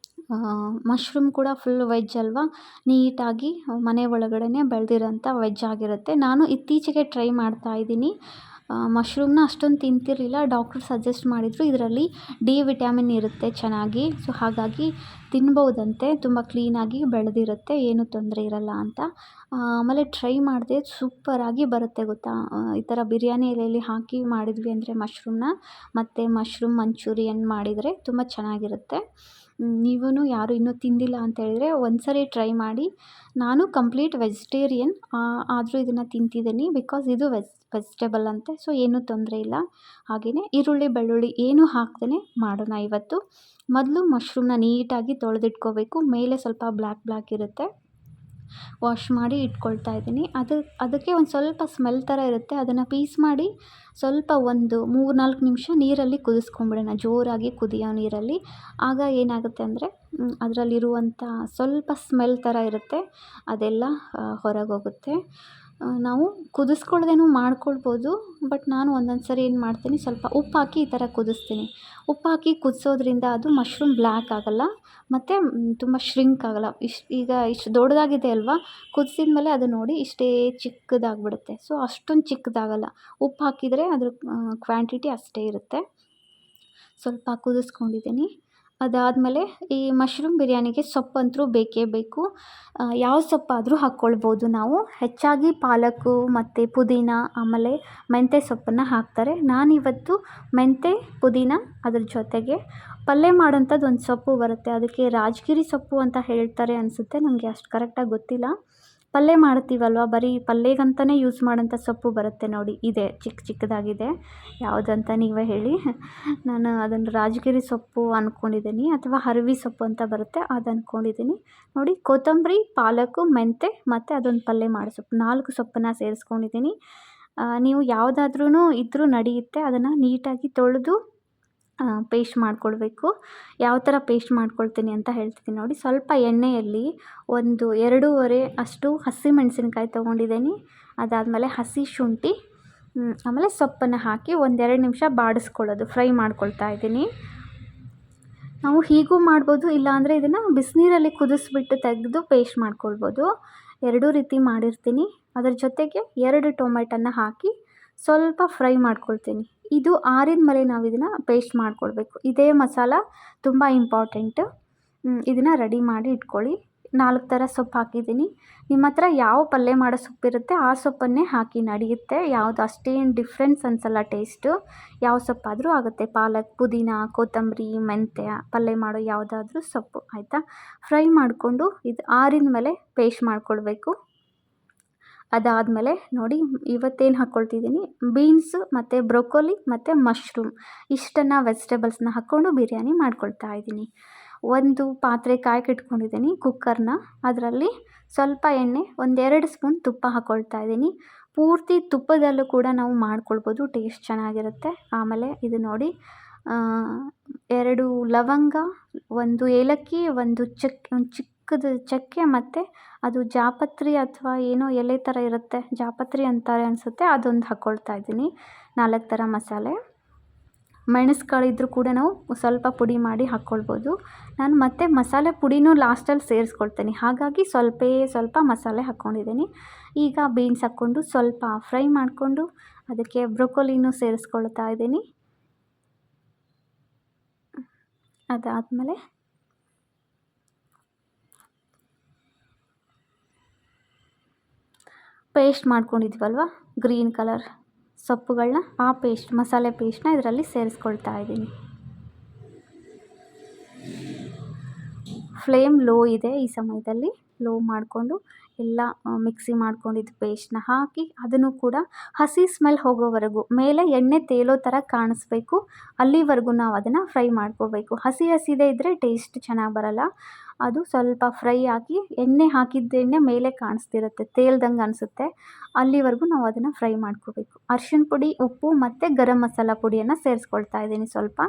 ಮಶ್ರೂಮ್ ಕೂಡ ಫುಲ್ ವೆಜ್ ಅಲ್ವಾ, ನೀಟಾಗಿ ಮನೆ ಒಳಗಡೆ ಬೆಳೆದಿರೋಂಥ ವೆಜ್ ಆಗಿರುತ್ತೆ. ನಾನು ಇತ್ತೀಚೆಗೆ ಟ್ರೈ ಮಾಡ್ತಾಯಿದ್ದೀನಿ. ಮಶ್ರೂಮ್ನ ಅಷ್ಟೊಂದು ತಿಂತಿರಲಿಲ್ಲ, ಡಾಕ್ಟ್ರು ಸಜೆಸ್ಟ್ ಮಾಡಿದರು, ಇದರಲ್ಲಿ ಡಿ ವಿಟಮಿನ್ ಇರುತ್ತೆ ಚೆನ್ನಾಗಿ, ಸೊ ಹಾಗಾಗಿ ತಿನ್ಬೋದಂತೆ, ತುಂಬ ಕ್ಲೀನಾಗಿ ಬೆಳೆದಿರುತ್ತೆ, ಏನೂ ತೊಂದರೆ ಇರಲ್ಲ ಅಂತ. ಆಮೇಲೆ ಟ್ರೈ ಮಾಡಿದೆ, ಸೂಪರಾಗಿ ಬರುತ್ತೆ ಗೊತ್ತಾ. ಈ ಥರ ಬಿರಿಯಾನಿ ಎಲೆಯಲ್ಲಿ ಹಾಕಿ ಮಾಡಿದ್ವಿ ಅಂದರೆ ಮಶ್ರೂಮ್ನ, ಮತ್ತು ಮಶ್ರೂಮ್ ಮಂಚೂರಿಯನ್ ಮಾಡಿದರೆ ತುಂಬ ಚೆನ್ನಾಗಿರುತ್ತೆ. ನೀವೂ ಯಾರು ಇನ್ನೂ ತಿಂದಿಲ್ಲ ಅಂತ ಹೇಳಿದರೆ ಒಂದು ಸರಿ ಟ್ರೈ ಮಾಡಿ. ನಾನು ಕಂಪ್ಲೀಟ್ ವೆಜಿಟೇರಿಯನ್, ಆದರೂ ಇದನ್ನು ತಿಂತಿದ್ದೀನಿ ಬಿಕಾಸ್ ಇದು ವೆಜಿಟೇಬಲ್ ಅಂತೆ, ಸೊ ಏನೂ ತೊಂದರೆ ಇಲ್ಲ. ಹಾಗೆಯೇ ಈರುಳ್ಳಿ ಬೆಳ್ಳುಳ್ಳಿ ಏನೂ ಹಾಕ್ದೇ ಮಾಡೋಣ ಇವತ್ತು. ಮೊದಲು ಮಶ್ರೂಮ್ನ ನೀಟಾಗಿ ತೊಳೆದಿಟ್ಕೋಬೇಕು, ಮೇಲೆ ಸ್ವಲ್ಪ ಬ್ಲ್ಯಾಕ್ ಇರುತ್ತೆ, ವಾಶ್ ಮಾಡಿ ಇಟ್ಕೊಳ್ತಾ ಇದ್ದೀನಿ. ಅದಕ್ಕೆ ಒಂದು ಸ್ವಲ್ಪ ಸ್ಮೆಲ್ ಥರ ಇರುತ್ತೆ, ಅದನ್ನು ಪೀಸ್ ಮಾಡಿ ಸ್ವಲ್ಪ ಒಂದು 3-4 ನಿಮಿಷ ನೀರಲ್ಲಿ ಕುದಿಸ್ಕೊಂಬಿಡೋಣ, ಜೋರಾಗಿ ಕುದಿಯೋ ನೀರಲ್ಲಿ. ಆಗ ಏನಾಗುತ್ತೆ ಅಂದರೆ ಅದರಲ್ಲಿರುವಂಥ ಸ್ವಲ್ಪ ಸ್ಮೆಲ್ ಥರ ಇರುತ್ತೆ, ಅದೆಲ್ಲ ಹೊರಗೆ ಹೋಗುತ್ತೆ. ನಾವು ಕುದಿಸ್ಕೊಳ್ದೇನೂ ಮಾಡ್ಕೊಳ್ಬೋದು, ಬಟ್ ನಾನು ಒಂದೊಂದು ಸರಿ ಏನು ಮಾಡ್ತೀನಿ, ಸ್ವಲ್ಪ ಉಪ್ಪು ಹಾಕಿ ಈ ಥರ ಕುದಿಸ್ತೀನಿ. ಉಪ್ಪು ಹಾಕಿ ಕುದಿಸೋದ್ರಿಂದ ಅದು ಮಶ್ರೂಮ್ ಬ್ಲ್ಯಾಕ್ ಆಗೋಲ್ಲ, ಮತ್ತು ತುಂಬ ಶ್ರಿಂಕ್ ಆಗೋಲ್ಲ. ಇಷ್ಟು ದೊಡ್ಡದಾಗಿದೆ ಅಲ್ವಾ, ಕುದಿಸಿದ ಮೇಲೆ ಅದು ನೋಡಿ ಇಷ್ಟೇ ಚಿಕ್ಕದಾಗ್ಬಿಡುತ್ತೆ. ಸೊ ಅಷ್ಟೊಂದು ಚಿಕ್ಕದಾಗಲ್ಲ, ಉಪ್ಪು ಹಾಕಿದರೆ ಅದ್ರ ಕ್ವಾಂಟಿಟಿ ಅಷ್ಟೇ ಇರುತ್ತೆ. ಸ್ವಲ್ಪ ಕುದಿಸ್ಕೊಂಡಿದ್ದೀನಿ. ಅದಾದಮೇಲೆ ಈ ಮಶ್ರೂಮ್ ಬಿರಿಯಾನಿಗೆ ಸೊಪ್ಪಂತೂ ಬೇಕೇ ಬೇಕು. ಯಾವ ಸೊಪ್ಪಾದರೂ ಹಾಕ್ಕೊಳ್ಬೋದು ನಾವು. ಹೆಚ್ಚಾಗಿ ಪಾಲಕು ಮತ್ತು ಪುದೀನ ಆಮೇಲೆ ಮೆಂತ್ಯ ಸೊಪ್ಪನ್ನು ಹಾಕ್ತಾರೆ. ನಾನಿವತ್ತು ಮೆಂತ್ಯ ಪುದೀನ ಅದ್ರ ಜೊತೆಗೆ ಪಲ್ಯ ಮಾಡೋಂಥದ್ದು ಒಂದು ಸೊಪ್ಪು ಬರುತ್ತೆ, ಅದಕ್ಕೆ ರಾಜಗಿರಿ ಸೊಪ್ಪು ಅಂತ ಹೇಳ್ತಾರೆ ಅನಿಸುತ್ತೆ, ನನಗೆ ಅಷ್ಟು ಕರೆಕ್ಟಾಗಿ ಗೊತ್ತಿಲ್ಲ. ಪಲ್ಯ ಮಾಡ್ತೀವಲ್ವ, ಬರೀ ಪಲ್ಯಗಂತಲೇ ಯೂಸ್ ಮಾಡೋಂಥ ಸೊಪ್ಪು ಬರುತ್ತೆ ನೋಡಿ, ಇದೆ ಚಿಕ್ಕದಾಗಿದೆ, ಯಾವುದಂತ ನೀವೇ ಹೇಳಿ. ನಾನು ಅದನ್ನು ರಾಜಗಿರಿ ಸೊಪ್ಪು ಅಂದ್ಕೊಂಡಿದ್ದೀನಿ, ಅಥವಾ ಹರವಿ ಸೊಪ್ಪು ಅಂತ ಬರುತ್ತೆ ಅದು ಅಂದ್ಕೊಂಡಿದ್ದೀನಿ. ನೋಡಿ ಕೊತ್ತಂಬರಿ, ಪಾಲಕು, ಮೆಂತ್ಯ ಮತ್ತು ಅದೊಂದು ಪಲ್ಯ ಮಾಡೋ ಸೊಪ್ಪು, 4 ಸೊಪ್ಪನ್ನು ಸೇರಿಸ್ಕೊಂಡಿದ್ದೀನಿ. ನೀವು ಯಾವುದಾದ್ರೂ ಇದ್ದರೂ ನಡೆಯುತ್ತೆ. ಅದನ್ನು ನೀಟಾಗಿ ತೊಳೆದು ಪೇಸ್ಟ್ ಮಾಡ್ಕೊಳ್ಬೇಕು. ಯಾವ ಥರ ಪೇಸ್ಟ್ ಮಾಡ್ಕೊಳ್ತೀನಿ ಅಂತ ಹೇಳ್ತೀನಿ ನೋಡಿ. ಸ್ವಲ್ಪ ಎಣ್ಣೆಯಲ್ಲಿ 1-2 ಅಷ್ಟು ಹಸಿಮೆಣಸಿನ್ಕಾಯಿ ತೊಗೊಂಡಿದ್ದೀನಿ. ಅದಾದಮೇಲೆ ಹಸಿ ಶುಂಠಿ, ಆಮೇಲೆ ಸೊಪ್ಪನ್ನು ಹಾಕಿ 1-2 ನಿಮಿಷ ಬಾಡಿಸ್ಕೊಳ್ಳೋದು, ಫ್ರೈ ಮಾಡ್ಕೊಳ್ತಾ ಇದ್ದೀನಿ. ನಾವು ಹೀಗೂ ಮಾಡ್ಬೋದು, ಇಲ್ಲಾಂದರೆ ಇದನ್ನು ಬಿಸಿನೀರಲ್ಲಿ ಕುದಿಸ್ಬಿಟ್ಟು ತೆಗೆದು ಪೇಸ್ಟ್ ಮಾಡ್ಕೊಳ್ಬೋದು. 2 ರೀತಿ ಮಾಡಿರ್ತೀನಿ. ಅದರ ಜೊತೆಗೆ 2 ಟೊಮೆಟೊನ ಹಾಕಿ ಸ್ವಲ್ಪ ಫ್ರೈ ಮಾಡ್ಕೊಳ್ತೀನಿ. ಇದು ಆರಿದ ಮೇಲೆ ನಾವು ಇದನ್ನು ಪೇಸ್ಟ್ ಮಾಡ್ಕೊಳ್ಬೇಕು. ಇದೇ ಮಸಾಲ ತುಂಬ ಇಂಪಾರ್ಟೆಂಟು. ಇದನ್ನು ರೆಡಿ ಮಾಡಿ ಇಟ್ಕೊಳ್ಳಿ. 4 ಥರ ಸೊಪ್ಪು ಹಾಕಿದ್ದೀನಿ. ನಿಮ್ಮ ಹತ್ರ ಯಾವ ಪಲ್ಯ ಮಾಡೋ ಸೊಪ್ಪಿರುತ್ತೆ ಆ ಸೊಪ್ಪನ್ನೇ ಹಾಕಿ ನಡೆಯುತ್ತೆ, ಯಾವುದು ಅಷ್ಟೇನು ಡಿಫ್ರೆನ್ಸ್ ಅನಿಸಲ್ಲ ಟೇಸ್ಟು. ಯಾವ ಸೊಪ್ಪಾದರೂ ಆಗುತ್ತೆ, ಪಾಲಕ್, ಪುದೀನ, ಕೊತ್ತಂಬರಿ, ಮೆಂತ್ಯ, ಪಲ್ಯ ಮಾಡೋ ಯಾವುದಾದ್ರೂ ಸೊಪ್ಪು, ಆಯಿತಾ. ಫ್ರೈ ಮಾಡಿಕೊಂಡು ಇದು ಆರಿದ ಮೇಲೆ ಪೇಸ್ಟ್ ಮಾಡ್ಕೊಳ್ಬೇಕು. ಅದಾದಮೇಲೆ ನೋಡಿ ಇವತ್ತೇನು ಹಾಕ್ಕೊಳ್ತಿದ್ದೀನಿ, ಬೀನ್ಸು ಮತ್ತು ಬ್ರೊಕೊಲಿ ಮತ್ತು ಮಶ್ರೂಮ್ ಇಷ್ಟನ್ನು ವೆಜಿಟೇಬಲ್ಸ್ನ ಹಾಕ್ಕೊಂಡು ಬಿರಿಯಾನಿ ಮಾಡ್ಕೊಳ್ತಾ ಇದ್ದೀನಿ. ಒಂದು ಪಾತ್ರೆ ಕಾಯಕ್ಕಿಟ್ಕೊಂಡಿದ್ದೀನಿ ಕುಕ್ಕರ್ನ, ಅದರಲ್ಲಿ ಸ್ವಲ್ಪ ಎಣ್ಣೆ, 1-2 ಸ್ಪೂನ್ ತುಪ್ಪ ಹಾಕ್ಕೊಳ್ತಾ ಇದ್ದೀನಿ. ಪೂರ್ತಿ ತುಪ್ಪದಲ್ಲೂ ಕೂಡ ನಾವು ಮಾಡ್ಕೊಳ್ಬೋದು, ಟೇಸ್ಟ್ ಚೆನ್ನಾಗಿರುತ್ತೆ. ಆಮೇಲೆ ಇದು ನೋಡಿ 2 ಲವಂಗ, 1 ಏಲಕ್ಕಿ, ಒಂದು ಚಿಕ್ಕದು ಚಕ್ಕೆ ಮತ್ತು ಅದು ಜಾಪತ್ರಿ ಅಥವಾ ಏನೋ ಎಲೆ ಥರ ಇರುತ್ತೆ, ಜಾಪತ್ರಿ ಅಂತಾರೆ ಅನಿಸುತ್ತೆ, ಅದೊಂದು ಹಾಕ್ಕೊಳ್ತಾ ಇದ್ದೀನಿ. 4 ಥರ ಮಸಾಲೆ. ಮೆಣಸುಕಾಳು ಇದ್ದರೂ ಕೂಡ ನಾವು ಸ್ವಲ್ಪ ಪುಡಿ ಮಾಡಿ ಹಾಕ್ಕೊಳ್ಬೋದು. ನಾನು ಮತ್ತೆ ಮಸಾಲೆ ಪುಡಿನೂ ಲಾಸ್ಟಲ್ಲಿ ಸೇರಿಸ್ಕೊಳ್ತೀನಿ, ಹಾಗಾಗಿ ಸ್ವಲ್ಪ ಮಸಾಲೆ ಹಾಕ್ಕೊಂಡಿದ್ದೀನಿ. ಈಗ ಬೀನ್ಸ್ ಹಾಕ್ಕೊಂಡು ಸ್ವಲ್ಪ ಫ್ರೈ ಮಾಡಿಕೊಂಡು ಅದಕ್ಕೆ ಬ್ರೊಕೊಲಿನೂ ಸೇರಿಸ್ಕೊಳ್ತಾ ಇದ್ದೀನಿ. ಅದಾದಮೇಲೆ ಪೇಸ್ಟ್ ಮಾಡ್ಕೊಂಡಿದ್ವಲ್ವ ಗ್ರೀನ್ ಕಲರ್ ಸೊಪ್ಪುಗಳನ್ನ, ಆ ಮಸಾಲೆ ಪೇಸ್ಟ್ನ ಇದರಲ್ಲಿ ಸೇರಿಸ್ಕೊಳ್ತಾ ಇದ್ದೀನಿ. ಫ್ಲೇಮ್ ಲೋ ಇದೆ ಈ ಸಮಯದಲ್ಲಿ. ಲೋ ಮಾಡಿಕೊಂಡು ಎಲ್ಲ ಮಿಕ್ಸಿ ಮಾಡ್ಕೊಂಡಿದ್ದು ಪೇಸ್ಟ್ನ ಹಾಕಿ ಅದನ್ನು ಕೂಡ ಹಸಿ ಸ್ಮೆಲ್ ಹೋಗೋವರೆಗೂ, ಮೇಲೆ ಎಣ್ಣೆ ತೇಲೋ ಥರ ಕಾಣಿಸ್ಬೇಕು, ಅಲ್ಲಿವರೆಗೂ ನಾವು ಅದನ್ನು ಫ್ರೈ ಮಾಡ್ಕೋಬೇಕು. ಹಸಿದೇ ಇದ್ದರೆ ಟೇಸ್ಟ್ ಚೆನ್ನಾಗಿ ಬರಲ್ಲ. ಅದು ಸ್ವಲ್ಪ ಫ್ರೈ ಆಗಿ ಎಣ್ಣೆ ಹಾಕಿದ್ದ ಎಣ್ಣೆ ಮೇಲೆ ಕಾಣಿಸ್ತಿರುತ್ತೆ, ತೇಲ್ದಂಗೆ ಅನಿಸುತ್ತೆ, ಅಲ್ಲಿವರೆಗೂ ನಾವು ಅದನ್ನು ಫ್ರೈ ಮಾಡ್ಕೋಬೇಕು. ಅರಿಶಿಣ ಪುಡಿ, ಉಪ್ಪು ಮತ್ತು ಗರಂ ಮಸಾಲ ಪುಡಿಯನ್ನು ಸೇರಿಸ್ಕೊಳ್ತಾ ಇದ್ದೀನಿ ಸ್ವಲ್ಪ.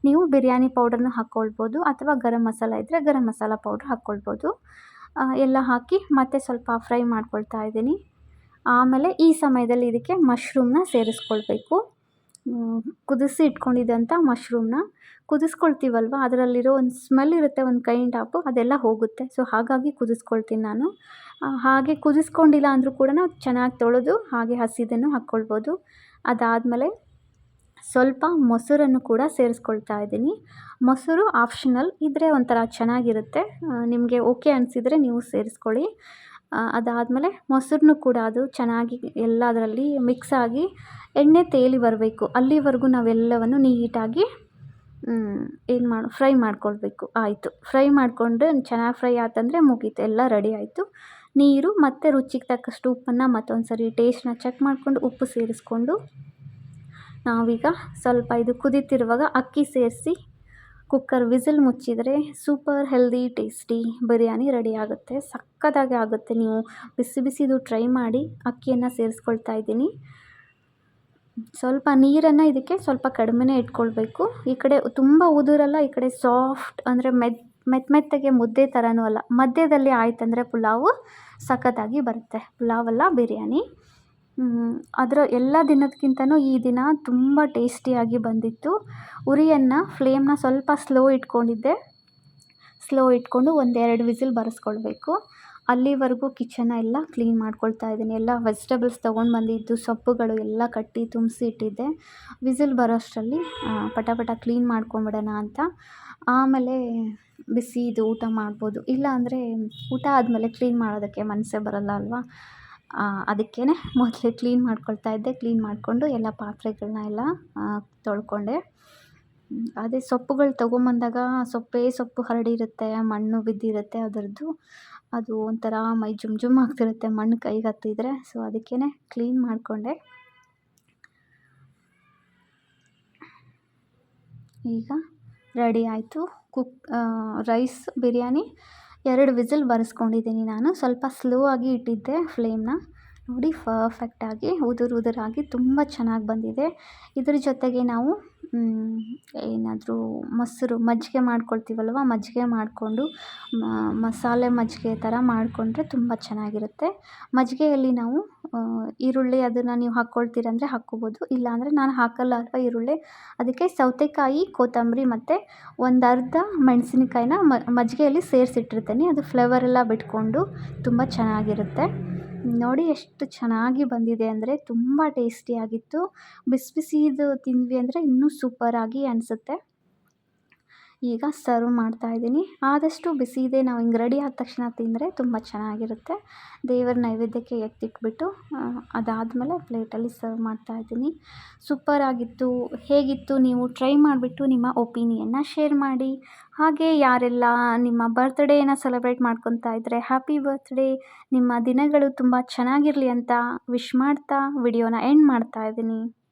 ನೀವು ಬಿರಿಯಾನಿ ಪೌಡರ್ನ ಹಾಕ್ಕೊಳ್ಬೋದು ಅಥವಾ ಗರಂ ಮಸಾಲ ಇದ್ದರೆ ಗರಂ ಮಸಾಲ ಪೌಡ್ರ್ ಹಾಕ್ಕೊಳ್ಬೋದು. ಎಲ್ಲ ಹಾಕಿ ಮತ್ತೆ ಸ್ವಲ್ಪ ಫ್ರೈ ಮಾಡ್ಕೊಳ್ತಾ ಇದ್ದೀನಿ. ಆಮೇಲೆ ಈ ಸಮಯದಲ್ಲಿ ಇದಕ್ಕೆ ಮಶ್ರೂಮ್ನ ಸೇರಿಸ್ಕೊಳ್ಬೇಕು. ಕುದಿಸಿ ಇಟ್ಕೊಂಡಿದ್ದಂಥ ಮಶ್ರೂಮ್ನ ಕುದಿಸ್ಕೊಳ್ತೀವಲ್ವ, ಅದರಲ್ಲಿರೋ ಒಂದು ಸ್ಮೆಲ್ ಇರುತ್ತೆ, ಒಂದು ಕೈಂಡ್ ಆಫು, ಅದೆಲ್ಲ ಹೋಗುತ್ತೆ. ಸೊ ಹಾಗಾಗಿ ಕುದಿಸ್ಕೊಳ್ತೀನಿ ನಾನು. ಹಾಗೆ ಕುದಿಸ್ಕೊಂಡಿಲ್ಲ ಅಂದರೂ ಕೂಡ ನಾವು ಚೆನ್ನಾಗಿ ತೊಳೆದು ಹಾಗೆ ಹಸಿದನ್ನು ಹಾಕ್ಕೊಳ್ಬೋದು. ಅದಾದಮೇಲೆ ಸ್ವಲ್ಪ ಮೊಸರನ್ನು ಕೂಡ ಸೇರಿಸ್ಕೊಳ್ತಾ ಇದ್ದೀನಿ. ಮೊಸರು ಆಪ್ಷನಲ್, ಇದ್ದರೆ ಒಂಥರ ಚೆನ್ನಾಗಿರುತ್ತೆ, ನಿಮಗೆ ಓಕೆ ಅನಿಸಿದರೆ ನೀವು ಸೇರಿಸ್ಕೊಳ್ಳಿ. ಅದಾದಮೇಲೆ ಮೊಸರನ್ನು ಕೂಡ ಅದು ಚೆನ್ನಾಗಿ ಎಲ್ಲ ಅದರಲ್ಲಿ ಮಿಕ್ಸ್ ಆಗಿ ಎಣ್ಣೆ ತೇಲಿ ಬರಬೇಕು, ಅಲ್ಲಿವರೆಗೂ ನಾವೆಲ್ಲವನ್ನು ನೀಟಾಗಿ ಫ್ರೈ ಮಾಡ್ಕೊಳ್ಬೇಕು. ಆಯಿತು, ಫ್ರೈ ಮಾಡಿಕೊಂಡು ಚೆನ್ನಾಗಿ ಫ್ರೈ ಆತಂದರೆ ಮುಗೀತು, ಎಲ್ಲ ರೆಡಿ ಆಯಿತು. ನೀರು ಮತ್ತು ರುಚಿಗೆ ತಕ್ಕಷ್ಟು ಉಪ್ಪನ್ನು ಮತ್ತೊಂದು ಸರಿ ಟೇಸ್ಟ್ನ ಚೆಕ್ ಮಾಡಿಕೊಂಡು ಉಪ್ಪು ಸೇರಿಸ್ಕೊಂಡು ನಾವೀಗ ಸ್ವಲ್ಪ ಇದು ಕುದೀತಿರುವಾಗ ಅಕ್ಕಿ ಸೇರಿಸಿ ಕುಕ್ಕರ್ ವಿಸಿಲ್ ಮುಚ್ಚಿದರೆ super healthy tasty biryani ready ಆಗುತ್ತೆ. ಸಕ್ಕತ್ತಾಗಿ ಆಗುತ್ತೆ. ನೀವು ಬಿಸಿದು ಟ್ರೈ ಮಾಡಿ. ಅಕ್ಕಿಯನ್ನು ಸೇರಿಸ್ಕೊಳ್ತಾ ಇದ್ದೀನಿ. ಸ್ವಲ್ಪ ನೀರನ್ನು ಇದಕ್ಕೆ ಸ್ವಲ್ಪ ಕಡಿಮೆನೇ ಇಟ್ಕೊಳ್ಬೇಕು. ಈ ಕಡೆ ತುಂಬ ಉದುರಲ್ಲ, ಈ ಕಡೆ ಸಾಫ್ಟ್ ಅಂದರೆ ಮೆತ್ತಗೆ ಮುದ್ದೆ ಥರನೂ ಅಲ್ಲ, ಮಧ್ಯದಲ್ಲಿ ಆಯ್ತಂದರೆ ಪುಲಾವು ಸಖತ್ತಾಗಿ ಬರುತ್ತೆ. ಪುಲಾವಲ್ಲ, ಬಿರಿಯಾನಿ. ಅದರ ಎಲ್ಲ ದಿನದಕ್ಕಿಂತನೂ ಈ ದಿನ ತುಂಬ ಟೇಸ್ಟಿಯಾಗಿ ಬಂದಿತ್ತು. ಫ್ಲೇಮ್ನ ಸ್ವಲ್ಪ ಸ್ಲೋ ಇಟ್ಕೊಂಡಿದ್ದೆ. ಸ್ಲೋ ಇಟ್ಕೊಂಡು 1-2 ವಿಸಿಲ್ ಬರೆಸ್ಕೊಳ್ಬೇಕು. ಅಲ್ಲಿವರೆಗೂ ಕಿಚನ್ನ ಎಲ್ಲ ಕ್ಲೀನ್ ಮಾಡ್ಕೊಳ್ತಾ ಇದ್ದೀನಿ. ಎಲ್ಲ ವೆಜಿಟೇಬಲ್ಸ್ ತೊಗೊಂಡು ಬಂದಿದ್ದು, ಸೊಪ್ಪುಗಳು ಎಲ್ಲ ಕಟ್ಟಿ ತುಂಬಿಸಿ ಇಟ್ಟಿದ್ದೆ. ವಿಸಿಲ್ ಬರೋಷ್ಟರಲ್ಲಿ ಪಟ ಕ್ಲೀನ್ ಮಾಡ್ಕೊಂಬಿಡೋಣ ಅಂತ. ಆಮೇಲೆ ಬಿಸಿದು ಊಟ ಮಾಡ್ಬೋದು. ಇಲ್ಲ ಅಂದರೆ ಊಟ ಆದಮೇಲೆ ಕ್ಲೀನ್ ಮಾಡೋದಕ್ಕೆ ಮನಸ್ಸೇ ಬರಲ್ಲ ಅಲ್ವಾ. ಅದಕ್ಕೇ ಮೊದಲೇ ಕ್ಲೀನ್ ಮಾಡ್ಕೊಳ್ತಾ ಇದ್ದೆ. ಕ್ಲೀನ್ ಮಾಡಿಕೊಂಡು ಎಲ್ಲ ಪಾತ್ರೆಗಳನ್ನ ಎಲ್ಲ ತೊಳ್ಕೊಂಡೆ. ಅದೇ ಸೊಪ್ಪುಗಳು ತೊಗೊಂಬಂದಾಗ ಸೊಪ್ಪು ಹರಡಿರುತ್ತೆ, ಮಣ್ಣು ಬಿದ್ದಿರುತ್ತೆ ಅದರದ್ದು. ಅದು ಒಂಥರ ಮೈ ಜುಮ್ ಆಗ್ತಿರುತ್ತೆ ಮಣ್ಣು ಕೈಗೆ ಹತ್ತಿದ್ರೆ. ಸೊ ಅದಕ್ಕೇ ಕ್ಲೀನ್ ಮಾಡಿಕೊಂಡೆ. ಈಗ ರೆಡಿ ಆಯಿತು. ರೈಸ್ ಬಿರಿಯಾನಿ 2 ವಿಸಿಲ್ ಬರೆಸ್ಕೊಂಡಿದ್ದೀನಿ ನಾನು. ಸ್ವಲ್ಪ ಸ್ಲೋ ಆಗಿ ಇಟ್ಟಿದ್ದೆ ಫ್ಲೇಮ್ನ. ನೋಡಿ, ಪರ್ಫೆಕ್ಟಾಗಿ ಉದುರಾಗಿ ತುಂಬ ಚೆನ್ನಾಗಿ ಬಂದಿದೆ. ಇದ್ರ ಜೊತೆಗೆ ನಾವು ಏನಾದರೂ ಮಜ್ಜಿಗೆ ಮಾಡ್ಕೊಳ್ತೀವಲ್ವ, ಮಜ್ಜಿಗೆ ಮಾಡಿಕೊಂಡು ಮಸಾಲೆ ಮಜ್ಜಿಗೆ ಥರ ಮಾಡಿಕೊಂಡ್ರೆ ತುಂಬ ಚೆನ್ನಾಗಿರುತ್ತೆ. ಮಜ್ಜಿಗೆಯಲ್ಲಿ ನಾವು ಈರುಳ್ಳಿ ಅದನ್ನು ನೀವು ಹಾಕ್ಕೊಳ್ತೀರಂದರೆ ಹಾಕ್ಕೋಬೋದು, ಇಲ್ಲಾಂದರೆ ನಾನು ಹಾಕಲ್ಲ ಅಲ್ವ ಈರುಳ್ಳಿ, ಅದಕ್ಕೆ ಸೌತೆಕಾಯಿ, ಕೊತ್ತಂಬರಿ ಮತ್ತು ಒಂದು ಅರ್ಧ ಮೆಣಸಿನಕಾಯಿನ ಮಜ್ಜಿಗೆಯಲ್ಲಿ ಸೇರಿಸಿಟ್ಟಿರ್ತೀನಿ. ಅದು ಫ್ಲೇವರ್ ಎಲ್ಲ ಬಿಟ್ಕೊಂಡು ತುಂಬ ಚೆನ್ನಾಗಿರುತ್ತೆ. ನೋಡಿ ಎಷ್ಟು ಚೆನ್ನಾಗಿ ಬಂದಿದೆ ಅಂದರೆ, ತುಂಬ ಟೇಸ್ಟಿಯಾಗಿತ್ತು. ಬಿಸಿದು ತಿಂದ್ವಿ ಅಂದರೆ ಇನ್ನೂ ಸೂಪರಾಗಿ ಅನಿಸುತ್ತೆ. ಈಗ ಸರ್ವ್ ಮಾಡ್ತಾಯಿದ್ದೀನಿ. ಆದಷ್ಟು ಬಿಸಿದೆ ನಾವು ಹಿಂಗೆ ರೆಡಿ ಆದ ತಕ್ಷಣ ತಿಂದರೆ ತುಂಬ ಚೆನ್ನಾಗಿರುತ್ತೆ. ದೇವರ ನೈವೇದ್ಯಕ್ಕೆ ಎತ್ತಿಟ್ಬಿಟ್ಟು ಅದಾದಮೇಲೆ ಪ್ಲೇಟಲ್ಲಿ ಸರ್ವ್ ಮಾಡ್ತಾಯಿದ್ದೀನಿ. ಸೂಪರಾಗಿತ್ತು. ಹೇಗಿತ್ತು ನೀವು ಟ್ರೈ ಮಾಡಿಬಿಟ್ಟು ನಿಮ್ಮ ಒಪಿನಿಯನ್ನ ಶೇರ್ ಮಾಡಿ. ಹಾಗೆ ಯಾರೆಲ್ಲ ನಿಮ್ಮ ಬರ್ತ್ಡೇನ ಸೆಲೆಬ್ರೇಟ್ ಮಾಡ್ಕೊತಾ ಇದ್ದರೆ ಹ್ಯಾಪಿ ಬರ್ತ್ಡೇ. ನಿಮ್ಮ ದಿನಗಳು ತುಂಬ ಚೆನ್ನಾಗಿರಲಿ ಅಂತ ವಿಶ್ ಮಾಡ್ತಾ ವಿಡಿಯೋನ ಎಂಡ್ ಮಾಡ್ತಾಯಿದ್ದೀನಿ.